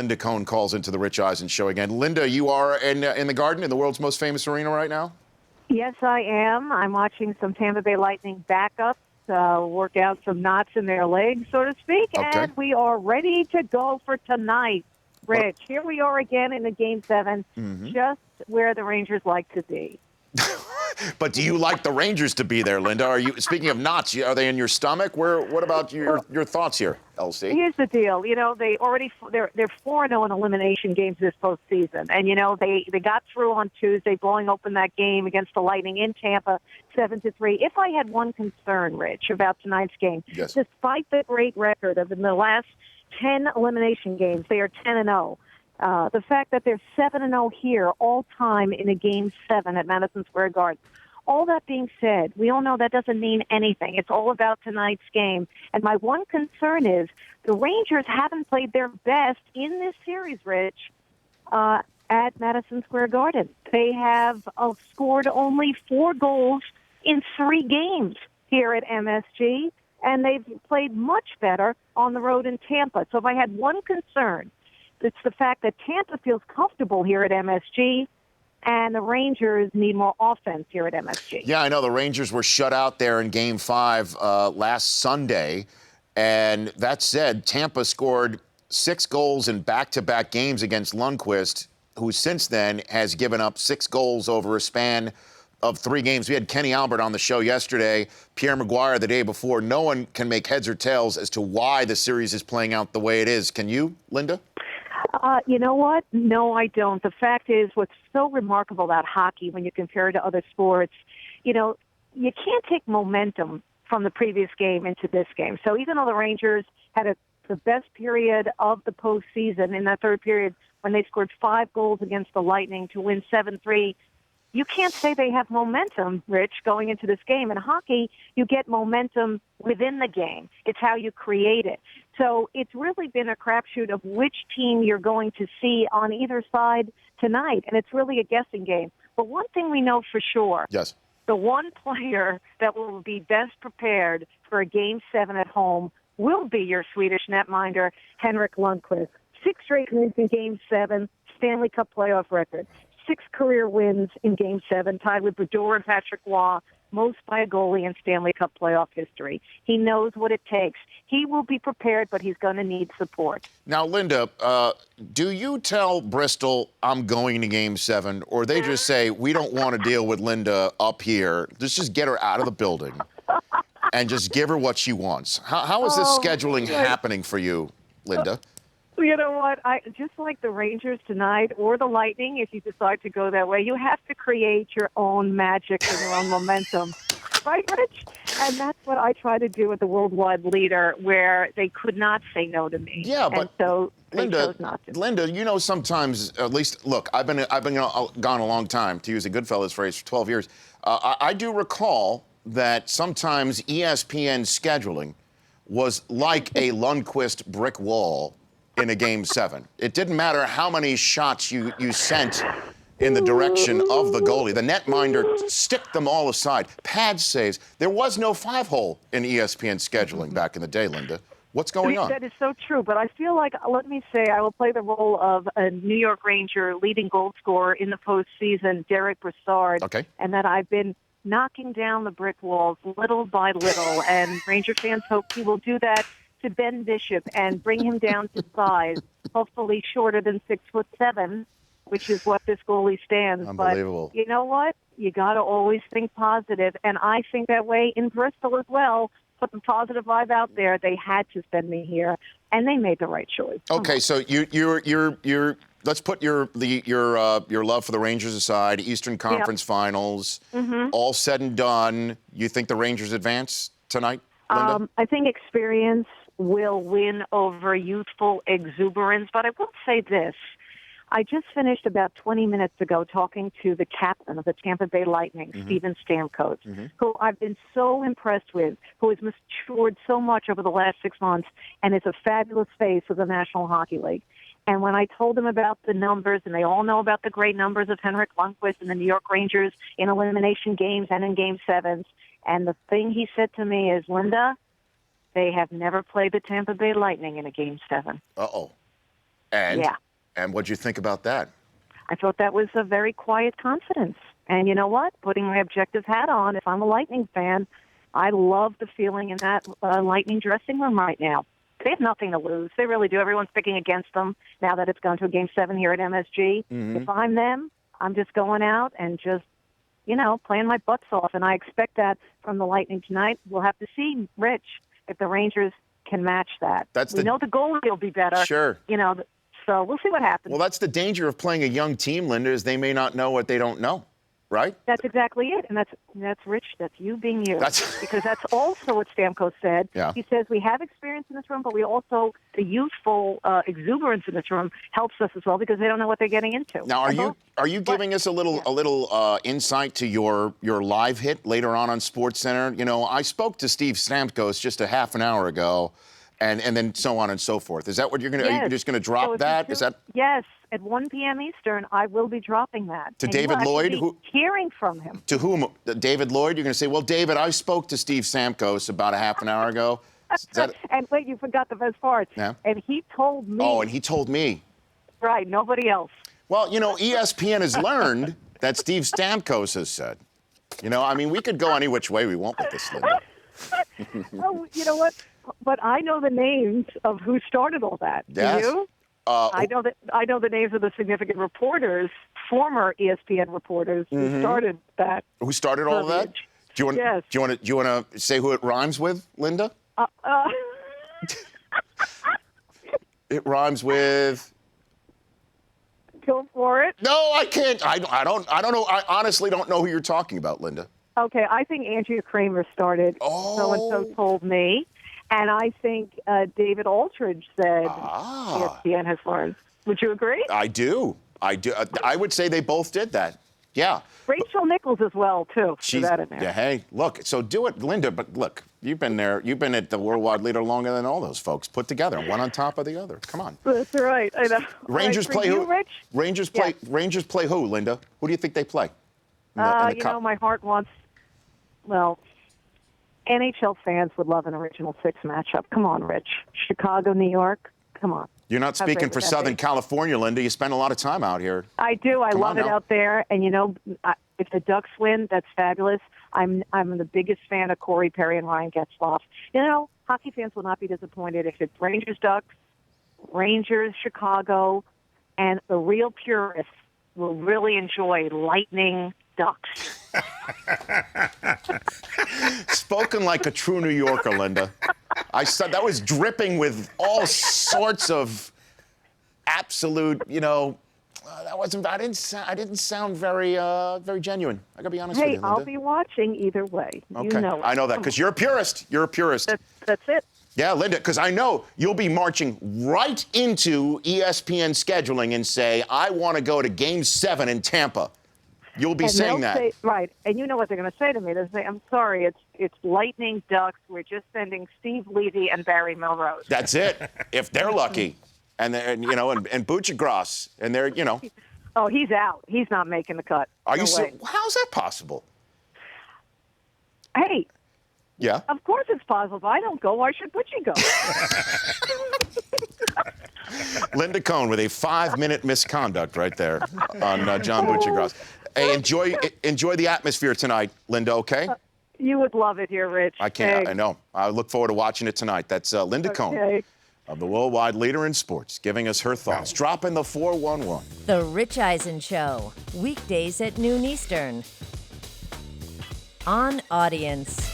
Linda Cohn calls into the Rich Eisen show again. Linda, you are in the Garden, in the world's most famous arena right now? Yes, I am. I'm watching some Tampa Bay Lightning backups work out some knots in their legs, so to speak, Okay. and we are ready to go for tonight. Rich, here we are again in the Game 7, just where the Rangers like to be. But do you like the Rangers to be there, Linda? Are you, speaking of knots, are they in your stomach? What about your thoughts here, LC? Here's the deal. You know, they're 4-0 in elimination games this postseason. And, you know, they got through on Tuesday, blowing open that game against the Lightning in Tampa, 7-3. If I had one concern, Rich, about tonight's game, yes, despite the great record of in the last 10 elimination games, they are 10-0. The fact that they're 7-0 here all time in a Game 7 at Madison Square Garden. All that being said, we all know that doesn't mean anything. It's all about tonight's game. And my one concern is the Rangers haven't played their best in this series, Rich, at Madison Square Garden. They have scored only 4 goals in 3 games here at MSG, and they've played much better on the road in Tampa. So if I had one concern, it's the fact that Tampa feels comfortable here at MSG, and the Rangers need more offense here at MSG. Yeah, I know the Rangers were shut out there in Game 5 last Sunday. And that said, Tampa scored 6 goals in back-to-back games against Lundqvist, who since then has given up 6 goals over a span of 3 games. We had Kenny Albert on the show yesterday, Pierre Maguire the day before. No one can make heads or tails as to why the series is playing out the way it is. Can you, Linda? You know what? No, I don't. The fact is, what's so remarkable about hockey when you compare it to other sports, you know, you can't take momentum from the previous game into this game. So even though the Rangers had the best period of the postseason in that third period when they scored 5 goals against the Lightning to win 7-3, you can't say they have momentum, Rich, going into this game. In hockey, you get momentum within the game. It's how you create it. So it's really been a crapshoot of which team you're going to see on either side tonight, and it's really a guessing game. But one thing we know for sure, yes, the one player that will be best prepared for a Game 7 at home will be your Swedish netminder, Henrik Lundqvist. 6 straight wins in Game 7, Stanley Cup playoff record. 6 career wins in Game 7, tied with Bedore and Patrick Waugh, most by a goalie in Stanley Cup playoff history. He knows what it takes. He will be prepared, but he's going to need support. Now, Linda, do you tell Bristol I'm going to Game 7, or they just say, we don't want to deal with Linda up here. Let's just get her out of the building and just give her what she wants. How is this scheduling happening for you, Linda? You know what? Just like the Rangers tonight or the Lightning, if you decide to go that way, you have to create your own magic and your own momentum. Right, Rich? And that's what I try to do with the worldwide leader, where they could not say no to me. Yeah, but and so they Linda, chose not to. Linda, you know, sometimes, at least, look, I've been gone a long time, to use a Goodfellas phrase, for 12 years. I do recall that sometimes ESPN scheduling was like a Lundqvist brick wall in a Game 7. It didn't matter how many shots you sent in the direction of the goalie. The netminder stick them all aside. Pad saves. There was no 5-hole in ESPN scheduling back in the day, Linda. What's going on? That is so true, but I feel like, let me say, I will play the role of a New York Ranger leading goal scorer in the postseason, Derek Brassard, and that I've been knocking down the brick walls little by little, and Ranger fans hope he will do that to Ben Bishop and bring him down to size, hopefully shorter than 6'7", which is what this goalie stands. Unbelievable. But you know what? You got to always think positive, and I think that way in Bristol as well. Put the positive vibe out there. They had to send me here, and they made the right choice. Okay, so you're let's put your love for the Rangers aside. Eastern Conference Finals, all said and done. You think the Rangers advance tonight, Linda? I think experience will win over youthful exuberance, but I will say this. I just finished about 20 minutes ago talking to the captain of the Tampa Bay Lightning, Steven Stamkos, who I've been so impressed with, who has matured so much over the last 6 months and is a fabulous face of the National Hockey League. And when I told him about the numbers, and they all know about the great numbers of Henrik Lundqvist and the New York Rangers in elimination games and in Game 7s, and the thing he said to me is, Linda, they have never played the Tampa Bay Lightning in a Game 7. Uh-oh. And Yeah. and what'd you think about that? I thought that was a very quiet confidence. And you know what? Putting my objective hat on, if I'm a Lightning fan, I love the feeling in that Lightning dressing room right now. They have nothing to lose. They really do. Everyone's picking against them now that it's gone to a Game 7 here at MSG. If I'm them, I'm just going out and just, playing my butts off. And I expect that from the Lightning tonight. We'll have to see, Rich, if the Rangers can match that. We know the goalie will be better. Sure. So we'll see what happens. Well, that's the danger of playing a young team, Linda, is they may not know what they don't know, right? That's exactly it. And that's Rich. That's you being you. Because that's also what Stamkos said. Yeah. He says we have experience in this room, but we also, the youthful exuberance in this room helps us as well because they don't know what they're getting into. Now, are you giving us a little insight to your live hit later on SportsCenter? I spoke to Steve Stamkos just a half an hour ago. And then so on and so forth. Is that what you're going to? Yes. Are you just going to drop that? Is that? Yes, at 1 p.m. Eastern, I will be dropping that. To David Lloyd, hearing from him. To whom? David Lloyd. You're going to say, well, David, I spoke to Steve Stamkos about a half an hour ago. And wait, you forgot the best part. Yeah. And he told me. Oh, and he told me. Right. Nobody else. Well, ESPN has learned that Steve Stamkos has said. We could go any which way we want with this, Linda. Oh, you know what? But I know the names of who started all that. Yes. Do you? I know the names of the significant reporters, former ESPN reporters who started that. Who started all of that? Yes. Do you want to say who it rhymes with, Linda? It rhymes with. Go for it. No, I can't. I don't know. I honestly don't know who you're talking about, Linda. Okay, I think Andrea Kramer started. So and so told me. And I think David Aldridge said ESPN has learned. Would you agree? I do. I would say they both did that. Yeah. Rachel Nichols as well, too. She's that in there. Yeah, hey, look, so do it, Linda, but look, you've been there. You've been at the worldwide leader longer than all those folks put together, one on top of the other. Come on. That's right. I know. Rangers play who? Rich? Rangers play who, Linda? Who do you think they play? In the Cup? My heart wants, NHL fans would love an original six matchup. Come on, Rich. Chicago, New York. Come on. You're not speaking for Southern California, Linda. You spend a lot of time out here. I do. I love it out there. And, if the Ducks win, that's fabulous. I'm the biggest fan of Corey Perry and Ryan Getzlaf. Hockey fans will not be disappointed if it's Rangers, Ducks, Rangers, Chicago, and the real purists will really enjoy Lightning Ducks. Spoken like a true New Yorker, Linda. I said that was dripping with all sorts of absolute, that wasn't. I didn't sound very genuine. I gotta be honest with you, Linda. I'll be watching either way. Okay, I know that because you're a purist. You're a purist. That's it. Yeah, Linda, because I know you'll be marching right into ESPN scheduling and say, I want to go to Game 7 in Tampa. You'll be saying that. Right. And you know what they're going to say to me. They'll say, I'm sorry, it's Lightning Ducks. We're just sending Steve Levy and Barry Melrose. That's it, if they're lucky. And Buccigross. And they're, Oh, he's out. He's not making the cut. Are you serious? How's that possible? Hey. Yeah? Of course it's possible. If I don't go, why should Butchie go? Linda Cohn with a 5-minute misconduct right there on John Buccigross. Hey, enjoy the atmosphere tonight, Linda, okay? You would love it here, Rich. I can't. I know. I look forward to watching it tonight. That's Linda Cohn of the worldwide leader in sports, giving us her thoughts. Dropping the 411. The Rich Eisen Show, weekdays at noon Eastern. On Audience.